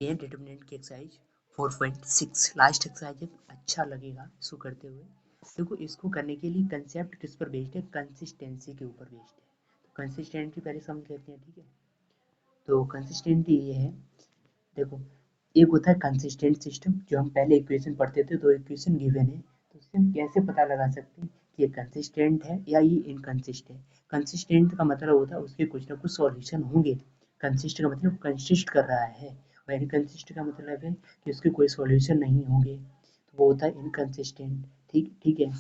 ये डिटरमिनेंट की exercise 4.6 last exercise अच्छा लगेगा इसको करते हुए। देखो इसको करने के लिए कंसेप्ट किस पर बेस्ड है, कंसिस्टेंसी के ऊपर बेस्ड है। तो कंसिस्टेंसी पहले समझ लेते हैं, ठीक है। तो कंसिस्टेंसी ये है, देखो एक होता है कंसिस्टेंट सिस्टम, जो हम पहले इक्वेशन पढ़ते थे, तो इक्वेशन गिवन है तो उससे हम कैसे पता लगा सकते हैं कि ये कंसिस्टेंट है या ये इनकंसिस्ट है। कंसिस्टेंट का मतलब होता है उसके कुछ ना कुछ सॉल्यूशन होंगे। कंसिस्ट का मतलब कंसिस्ट कर रहा है, और इनकंसिस्ट का मतलब है कि उसके कोई सॉल्यूशन नहीं होंगे, तो वो होता है इनकंसिस्टेंट। ठीक ठीक है।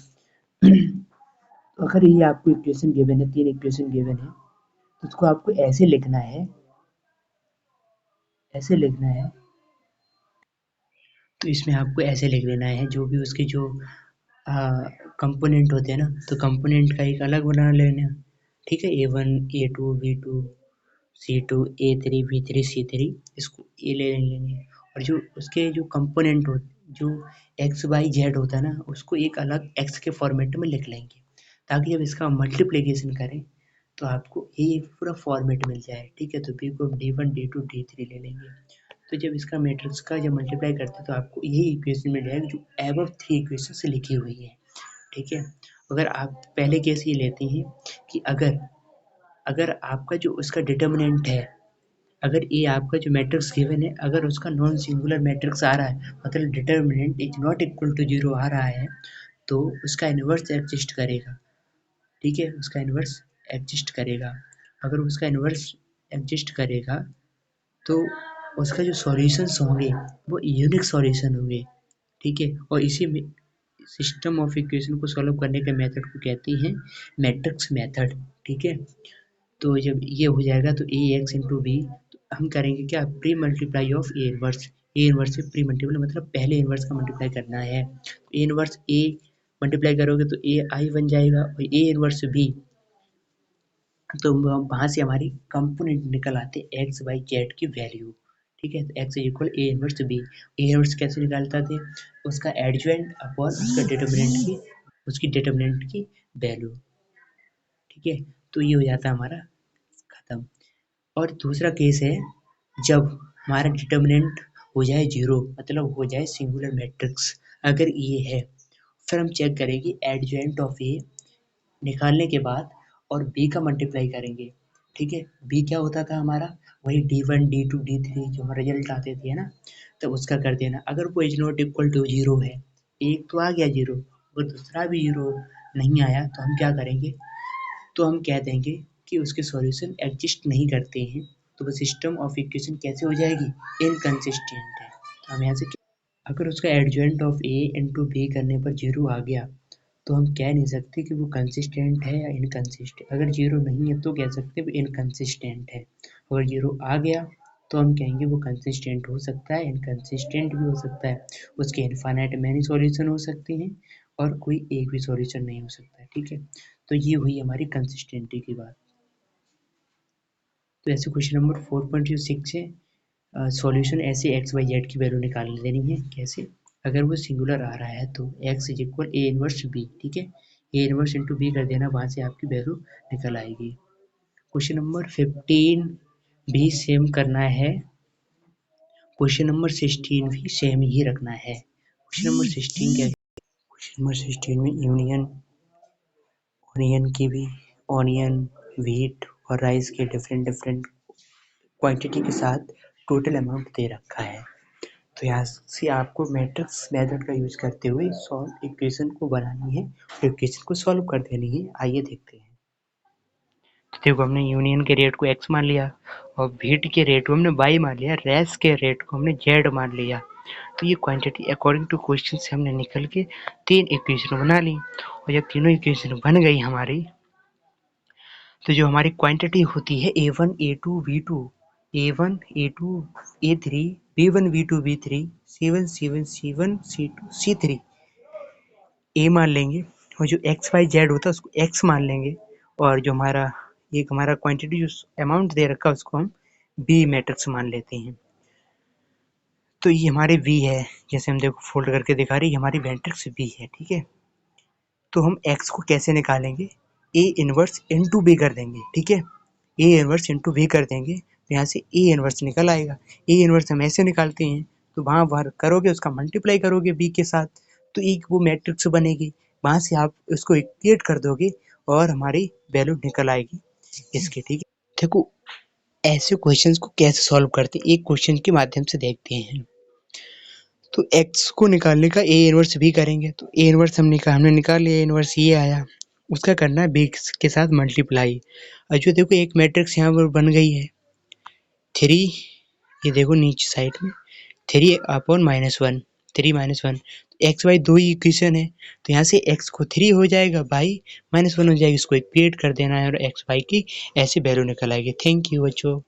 तो अगर ये आपको इक्वेशन गिवन है, 3 इक्वेशन गिवन है, तो उसको आपको ऐसे लिखना है, ऐसे लिखना है। तो इसमें आपको ऐसे लिख लेना है, जो भी उसके जो कंपोनेंट होते हैं ना, तो कंपोनेंट का एक अलग बना लेना, ठीक है। A1 A2 B2 C2 A3 B3 C3, इसको ये ले लेंगे। और जो उसके जो कंपोनेंट हो, जो एक्स वाई जेड होता है ना, उसको एक अलग एक्स के फॉर्मेट में लिख लेंगे, ताकि जब इसका मल्टीप्लिकेशन करें तो आपको ये पूरा फॉर्मेट मिल जाए, ठीक है। तो बी को D1 D2 D3 ले लेंगे। तो जब इसका मैट्रिक्स का जब मल्टीप्लाई करते हैं तो आपको यही इक्वेशन मिल जाएगी जो एबव 3 इक्वेशन से लिखी हुई है, ठीक है। अगर आप पहले केस ये लेते हैं कि अगर अगर आपका जो उसका डिटर्मिनेंट है, अगर ये आपका जो मैट्रिक्स गिवन है, अगर उसका नॉन सिंगुलर मैट्रिक्स आ रहा है, मतलब determinant is not equal to 0 आ रहा है, तो उसका इन्वर्स एग्जिस्ट करेगा, ठीक है। उसका इन्वर्स एग्जिस्ट करेगा। अगर उसका इन्वर्स एग्जिस्ट करेगा तो उसका जो सॉल्यूशंस होंगे वो यूनिक सॉल्यूशन होंगे, ठीक है। और इसी में सिस्टम ऑफ इक्वेशन को सॉल्व करने के मेथड को कहते हैं मैट्रिक्स मेथड, ठीक है। तो जब ये हो जाएगा तो ए एक्स इंटू बी, हम करेंगे क्या, pre multiply of A inverse. A inverse से प्री मल्टीप्लाई मतलब पहले इनवर्स का मल्टीप्लाई करना है। ए इनवर्स ए मल्टीप्लाई करोगे तो ए आई बन जाएगा, और ए इनवर्स बी, तो वहाँ से हमारी कंपोनेंट निकल आते हैं एक्स वाई जेड की वैल्यू, ठीक है। तो x equal A inverse B. A inverse कैसे निकालता थे, उसका एडजॉइंट अपॉन उसका डिटर्मिनेंट की, उसकी डिटर्मिनेंट की वैल्यू, ठीक है। तो ये हो जाता है हमारा खत्म। और दूसरा केस है, जब हमारा डिटर्मिनेंट हो जाए 0, मतलब हो जाए सिंगुलर मैट्रिक्स, अगर ये है, फिर हम चेक करेंगे एडजॉइंट ऑफ ए निकालने के बाद और बी का मल्टीप्लाई करेंगे, ठीक है। बी क्या होता था हमारा, वही D1 D2 D3 जो हमारा रिजल्ट आते थे ना, तो उसका कर देना। अगर वो इज नॉट इक्वल टू 0 है, एक तो आ गया 0, अगर दूसरा भी 0 नहीं आया तो हम क्या करेंगे, तो हम कह देंगे कि उसके सॉल्यूशन एग्जिस्ट नहीं करते हैं, तो वो सिस्टम ऑफ इक्वेशन कैसे हो जाएगी, इनकंसिस्टेंट है। तो हम यहाँ से अगर उसका adjoint of A into B करने पर 0 आ गया, तो हम कह नहीं सकते कि वो कंसिस्टेंट है या इनकंसिस्टेंट। अगर 0 नहीं है तो कह सकते वो इनकंसिस्टेंट है। अगर 0 आ गया तो हम कहेंगे वो कंसिस्टेंट हो सकता है, इनकंसिस्टेंट भी हो सकता है। उसके इनफाइनाइट मैनी सॉल्यूशन हो सकते हैं और कोई एक भी सॉल्यूशन नहीं हो सकता है, ठीक है। तो ये हुई हमारी कंसिस्टेंटी की बात। तो ऐसे क्वेश्चन नंबर 4.6 है, सॉल्यूशन ऐसे एक्स वाई जेड की वैल्यू निकाल लेनी है। कैसे, अगर वो सिंगुलर आ रहा है तो x is equal A inverse B, ठीक है। ए इनवर्स इंटू बी कर देना, वहाँ से आपकी वैल्यू निकल आएगी। क्वेश्चन नंबर 15 भी सेम करना है, क्वेश्चन नंबर 16 भी सेम ही रखना है। क्वेश्चन नंबर 16 क्या है, क्वेश्चन नंबर 16 में यूनियन ऑनियन की भी, ऑनियन व्हीट और राइस के डिफरेंट डिफरेंट क्वांटिटी के साथ टोटल अमाउंट दे रखा है। तो यहाँ से आपको मैट्रिक्स मेथड का यूज करते हुए सॉल्व इक्वेशन को बनानी है और इक्वेशन को सॉल्व कर देनी है। आइए देखते हैं। तो देखो हमने यूनियन के रेट को x मान लिया, और व्हीट के रेट को हमने y मान लिया, रेस के रेट को हमने z मान लिया। तो ये क्वांटिटी अकॉर्डिंग टू क्वेश्चन से हमने निकल के 3 इक्वेशन बना ली, और जब तीनों इक्वेशन बन गई हमारी, तो जो हमारी क्वांटिटी होती है A1 A2 B2, A1 A2 A3 B1 B2 B3 C1 C1 C1 C2 C3 A मान लेंगे, और जो एक्स वाई जेड होता है उसको एक्स मान लेंगे, और जो हमारा एक हमारा क्वांटिटी जो अमाउंट दे रखा है उसको हम बी मैट्रिक्स मान लेते हैं। तो ये हमारे वी है, जैसे हम देखो फोल्ड करके दिखा रही है, हमारी मैट्रिक्स वी है, ठीक है। तो हम एक्स को कैसे निकालेंगे, ए इनवर्स इंटू बी कर देंगे, ठीक है। ए इनवर्स इंटू बी कर देंगे तो यहाँ से ए इनवर्स निकल आएगा। ए इनवर्स हम ऐसे निकालते हैं, तो वहाँ वर्क करोगे, उसका मल्टीप्लाई करोगे बी के साथ, तो एक वो मैट्रिक्स बनेगी। वहाँ से आप उसको इक्वेट कर दोगे और हमारी वैल्यू निकल आएगी इसकी, ठीक है। देखो ऐसे क्वेश्चंस को कैसे सॉल्व करते हैं, एक क्वेश्चन के माध्यम से देखते हैं। तो x को निकालने का ए इनवर्स भी करेंगे, तो ए इनवर्स हमने निकाल लिया, इनवर्स ये आया, उसका करना है बी के साथ मल्टीप्लाई। और जो देखो एक मैट्रिक्स यहाँ पर बन गई है 3, ये देखो नीचे साइड में 3/-1, 3 - 1, एक्स वाई दो ही इक्वेशन है, तो यहाँ से x को 3 हो जाएगा, y -1 हो जाएगी, इसको इक्वेट कर देना है और एक्स वाई की ऐसी वैल्यू निकल आएगी। थैंक यू बच्चों।